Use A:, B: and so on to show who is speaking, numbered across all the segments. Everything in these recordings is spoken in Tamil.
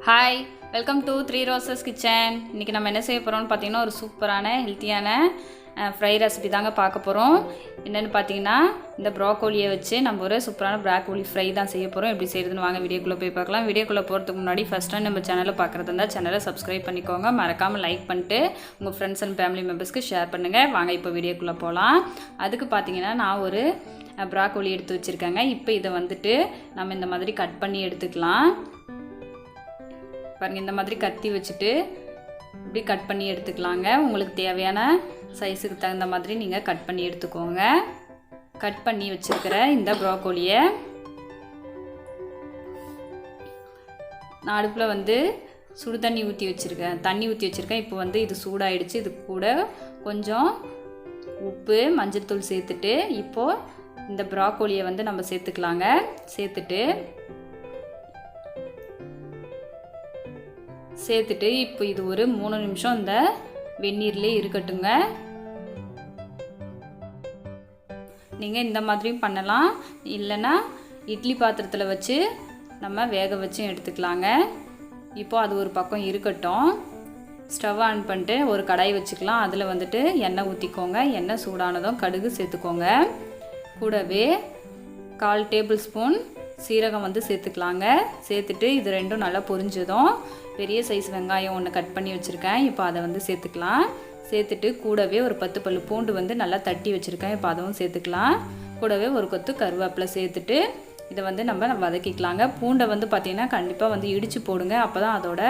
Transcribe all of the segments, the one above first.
A: Hi, welcome to 3 roses kitchen. இன்றைக்கி நம்ம என்ன செய்ய போகிறோம்னு பார்த்தீங்கன்னா ஒரு சூப்பரான ஹெல்த்தியான ஃப்ரை ரெசிபி தாங்க பார்க்க போகிறோம். என்னென்னு பார்த்தீங்கன்னா இந்த ப்ராக்கோலியை வச்சு நம்ம ஒரு சூப்பரான ப்ராக்கோலி ஃப்ரை தான் செய்ய போகிறோம். எப்படி செய்கிறதுன்னு வாங்க வீடியோக்குள்ளே போய் பார்க்கலாம். வீடியோக்குள்ளே போகிறதுக்கு முன்னாடி ஃபஸ்ட் டைம் நம்ம சேனலை பார்க்குறது இருந்தால் சேனலை சப்ஸ்கிரைப் பண்ணிக்கோங்க. மறக்காமல் லைக் பண்ணிட்டு உங்கள் ஃப்ரெண்ட்ஸ் அண்ட் ஃபேமிலி மெம்பர்ஸ்க்கு ஷேர் பண்ணுங்கள். வாங்க இப்போ வீடியோக்குள்ளே போகலாம். அதுக்கு பார்த்தீங்கன்னா நான் ஒரு ப்ராக்கோலி எடுத்து வச்சுருக்கேங்க. இப்போ இதை வந்துட்டு நம்ம இந்த மாதிரி கட் பண்ணி எடுத்துக்கலாம். பாருங்கள், இந்த மாதிரி கத்தி வச்சுட்டு இப்படி கட் பண்ணி எடுத்துக்கலாங்க. உங்களுக்கு தேவையான சைஸுக்கு தகுந்த மாதிரி நீங்கள் கட் பண்ணி எடுத்துக்கோங்க. கட் பண்ணி வச்சுருக்கிற இந்த ப்ராக்கோலியை நான் அடுப்பில் வந்து சுடு தண்ணி ஊற்றி வச்சுருக்கேன். இப்போ வந்து இது சூடாயிடுச்சு. இது கூட கொஞ்சம் உப்பு, மஞ்சள் தூள் சேர்த்துட்டு இப்போது இந்த ப்ராக்கோலியை வந்து நம்ம சேர்த்துக்கலாங்க. சேர்த்துட்டு இப்போ இது ஒரு 3 நிமிஷம் இந்த வெந்நீர்லேயே இருக்கட்டுங்க. நீங்கள் இந்த மாதிரியும் பண்ணலாம், இல்லைன்னா இட்லி பாத்திரத்தில் வச்சு நம்ம வேக வச்சும் எடுத்துக்கலாங்க. இப்போது அது ஒரு பக்கம் இருக்கட்டும். ஸ்டவ் ஆன் பண்ணிட்டு ஒரு கடாய் வச்சுக்கலாம். அதில் வந்துட்டு எண்ணெய் ஊற்றிக்கோங்க. எண்ணெய் சூடானதும் கடுகு சேர்த்துக்கோங்க. கூடவே 1/4 டேபிள் ஸ்பூன் சீரகம் வந்து சேர்த்துக்கலாங்க. சேர்த்துட்டு இது ரெண்டும் நல்லா பொரிஞ்சதும் பெரிய சைஸ் வெங்காயம் ஒன்று கட் பண்ணி வச்சுருக்கேன். இப்போ அதை வந்து சேர்த்துக்கலாம். சேர்த்துட்டு கூடவே ஒரு 10 பல்லு பூண்டு வந்து நல்லா தட்டி வச்சுருக்கேன். இப்போ அதுவும் சேர்த்துக்கலாம். கூடவே ஒரு கொத்து கருவேப்பிலை சேர்த்துட்டு இதை வந்து நம்ம வதக்கிக்கலாங்க. பூண்டை வந்து பார்த்திங்கன்னா கண்டிப்பாக வந்து இடித்து போடுங்க. அப்போ தான் அதோட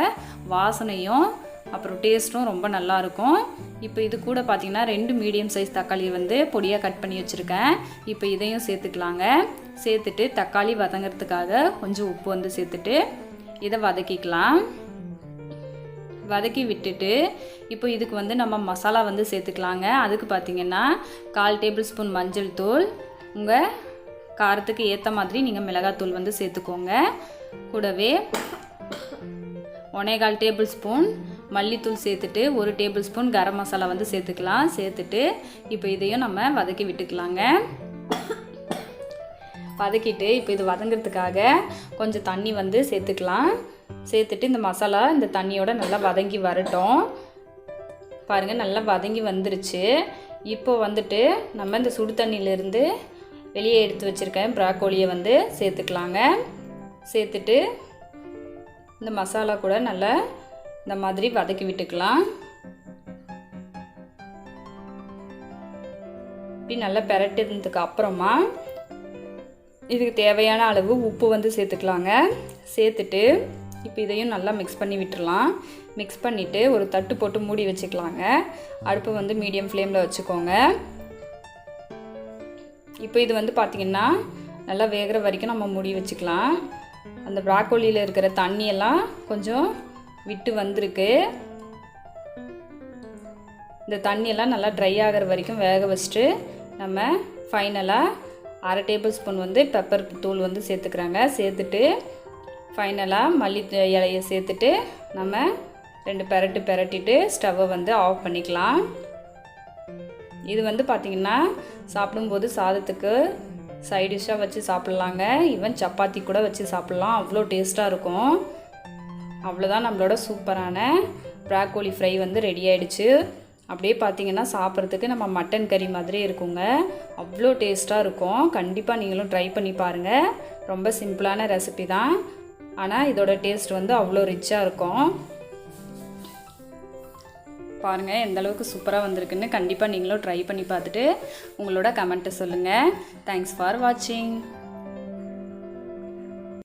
A: வாசனையும் அப்புறம் டேஸ்ட்டும் ரொம்ப நல்லாயிருக்கும். இப்போ இது கூட பார்த்திங்கன்னா 2 மீடியம் சைஸ் தக்காளி வந்து பொடியாக கட் பண்ணி வச்சுருக்கேன். இப்போ இதையும் சேர்த்துக்கலாங்க. சேர்த்துட்டு தக்காளி வதங்கிறதுக்காக கொஞ்சம் உப்பு வந்து சேர்த்துட்டு இதை வதக்கிக்கலாம். வதக்கி விட்டுட்டு இப்போ இதுக்கு வந்து நம்ம மசாலா வந்து சேர்த்துக்கலாங்க. அதுக்கு பார்த்திங்கன்னா 1/4 டேபிள் ஸ்பூன் மஞ்சள் தூள், உங்கள் காரத்துக்கு ஏற்ற மாதிரி நீங்கள் மிளகாத்தூள் வந்து சேர்த்துக்கோங்க. கூடவே 1/4 டேபிள் ஸ்பூன் மல்லித்தூள் சேர்த்துட்டு 1 டேபிள் ஸ்பூன் கரம் மசாலா வந்து சேர்த்துக்கலாம். சேர்த்துட்டு இப்போ இதையும் நம்ம வதக்கி விட்டுக்கலாங்க. வதக்கிட்டு இப்போ இது வதங்கிறதுக்காக கொஞ்சம் தண்ணி வந்து சேர்த்துக்கலாம். சேர்த்துட்டு இந்த மசாலா இந்த தண்ணியோட நல்லா வதங்கி வரட்டும். பாருங்கள், நல்லா வதங்கி வந்துருச்சு. இப்போ வந்துட்டு நம்ம இந்த சுடு தண்ணியிலேருந்து வெளியே எடுத்து வச்சுருக்கேன் ப்ராக்கோலியை வந்து சேர்த்துக்கலாங்க. சேர்த்துட்டு இந்த மசாலா கூட நல்லா இந்த மாதிரி வதக்கி விட்டுக்கலாம். இப்படி நல்லா பெரட்டினதுக்கு அப்புறமா இதுக்கு தேவையான அளவு உப்பு வந்து சேர்த்துக்கலாங்க. சேர்த்துட்டு இப்போ இதையும் நல்லா மிக்ஸ் பண்ணி விட்டுடலாம். மிக்ஸ் பண்ணிவிட்டு ஒரு தட்டு போட்டு மூடி வச்சுக்கலாங்க. அடுப்பு வந்து மீடியம் ஃப்ளேமில் வச்சுக்கோங்க. இப்போ இது வந்து பார்த்திங்கன்னா நல்லா வேகிற வரைக்கும் நம்ம மூடி வச்சுக்கலாம். அந்த ப்ராக்கோலியில் இருக்கிற தண்ணியெல்லாம் கொஞ்சம் விட்டு வந்திருக்கு. இந்த தண்ணியெல்லாம் நல்லா ட்ரை ஆகிற வரைக்கும் வேக வச்சுட்டு நம்ம ஃபைனலாக 1/2 டேபிள் ஸ்பூன் வந்து பெப்பர் தூள் வந்து சேர்த்துக்கிறாங்க. சேர்த்துட்டு ஃபைனலாக மல்லி இலையை சேர்த்துட்டு நம்ம 2 பெரட்டிட்டு ஸ்டவ்வை வந்து ஆஃப் பண்ணிக்கலாம். இது வந்து பார்த்திங்கன்னா சாப்பிடும்போது சாதத்துக்கு சைட் டிஷ்ஷாக வச்சு சாப்பிட்லாங்க. ஈவன் சப்பாத்தி கூட வச்சு சாப்பிட்லாம். அவ்வளோ டேஸ்ட்டாக இருக்கும். அவ்வளோதான், நம்மளோட சூப்பரான ப்ராக்கோலி ஃப்ரை வந்து ரெடி ஆகிடுச்சு. அப்படியே பார்த்திங்கன்னா சாப்பிட்றதுக்கு நம்ம மட்டன் கறி மாதிரி இருக்குங்க. அவ்வளோ டேஸ்ட்டாக இருக்கும். கண்டிப்பாக நீங்களும் ட்ரை பண்ணி பாருங்கள். ரொம்ப சிம்பிளான ரெசிபி தான், ஆனால் இதோட டேஸ்ட் வந்து அவ்வளோ ரிச்சாக இருக்கும். பாருங்கள் எந்தளவுக்கு சூப்பராக வந்திருக்குன்னு. கண்டிப்பாக நீங்களும் ட்ரை பண்ணி பார்த்துட்டு உங்களோட கமெண்ட்டை சொல்லுங்கள். தேங்க்ஸ் ஃபார் வாட்சிங்.